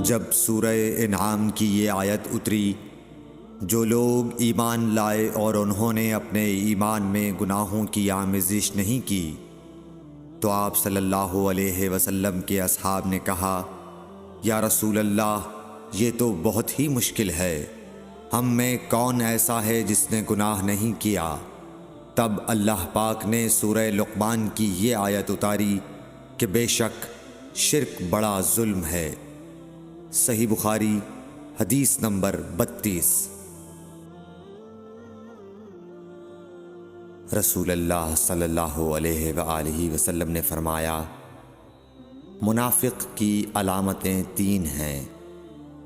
جب سورہ انعام کی یہ آیت اتری، جو لوگ ایمان لائے اور انہوں نے اپنے ایمان میں گناہوں کی آمیزش نہیں کی، تو آپ صلی اللہ علیہ وسلم کے اصحاب نے کہا، یا رسول اللہ، یہ تو بہت ہی مشکل ہے، ہم میں کون ایسا ہے جس نے گناہ نہیں کیا؟ تب اللہ پاک نے سورہ لقمان کی یہ آیت اتاری کہ بے شک شرک بڑا ظلم ہے۔ صحیح بخاری حدیث نمبر 32۔ رسول اللہ صلی اللہ علیہ وآلہ وسلم نے فرمایا، منافق کی علامتیں 3 ہیں: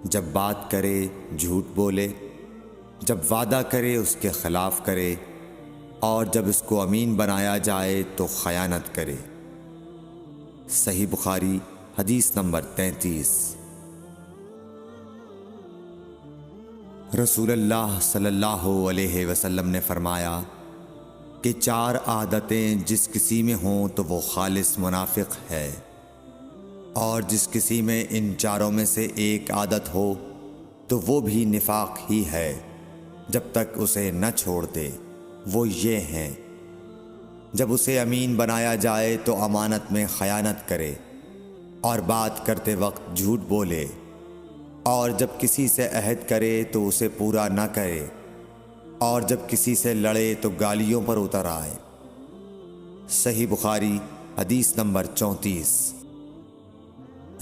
جب بات کرے جھوٹ بولے، جب وعدہ کرے اس کے خلاف کرے، اور جب اس کو امین بنایا جائے تو خیانت کرے۔ صحیح بخاری حدیث نمبر 33۔ رسول اللہ صلی اللہ علیہ وسلم نے فرمایا کہ 4 عادتیں جس کسی میں ہوں تو وہ خالص منافق ہے، اور جس کسی میں ان 4 میں سے ایک عادت ہو تو وہ بھی نفاق ہی ہے جب تک اسے نہ چھوڑ دے۔ وہ یہ ہیں: جب اسے امین بنایا جائے تو امانت میں خیانت کرے، اور بات کرتے وقت جھوٹ بولے، اور جب کسی سے عہد کرے تو اسے پورا نہ کرے، اور جب کسی سے لڑے تو گالیوں پر اتر آئے۔ صحیح بخاری حدیث نمبر 34۔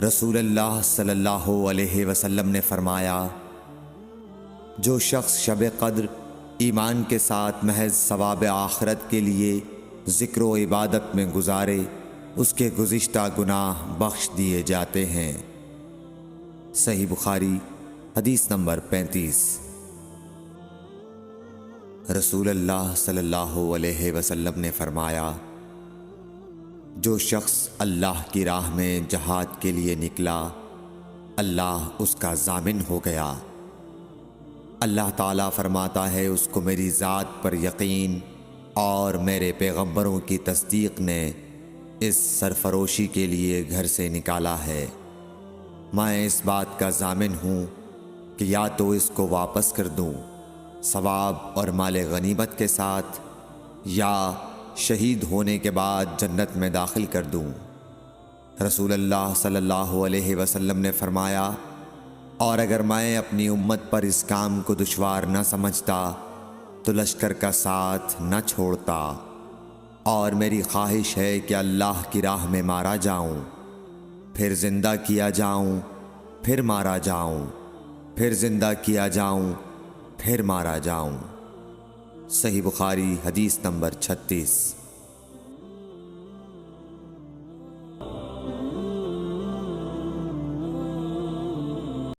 رسول اللہ صلی اللہ علیہ وسلم نے فرمایا، جو شخص شب قدر ایمان کے ساتھ محض ثواب آخرت کے لیے ذکر و عبادت میں گزارے، اس کے گزشتہ گناہ بخش دیے جاتے ہیں۔ صحیح بخاری حدیث نمبر 35۔ رسول اللہ صلی اللہ علیہ وسلم نے فرمایا، جو شخص اللہ کی راہ میں جہاد کے لیے نکلا، اللہ اس کا ضامن ہو گیا۔ اللہ تعالیٰ فرماتا ہے، اس کو میری ذات پر یقین اور میرے پیغمبروں کی تصدیق نے اس سرفروشی کے لیے گھر سے نکالا ہے۔ میں اس بات کا ضامن ہوں کہ یا تو اس کو واپس کر دوں ثواب اور مال غنیمت کے ساتھ، یا شہید ہونے کے بعد جنت میں داخل کر دوں۔ رسول اللہ صلی اللہ علیہ وسلم نے فرمایا، اور اگر میں اپنی امت پر اس کام کو دشوار نہ سمجھتا تو لشکر کا ساتھ نہ چھوڑتا، اور میری خواہش ہے کہ اللہ کی راہ میں مارا جاؤں، پھر زندہ کیا جاؤں، پھر مارا جاؤں، پھر زندہ کیا جاؤں، پھر مارا جاؤں۔ صحیح بخاری حدیث نمبر 36۔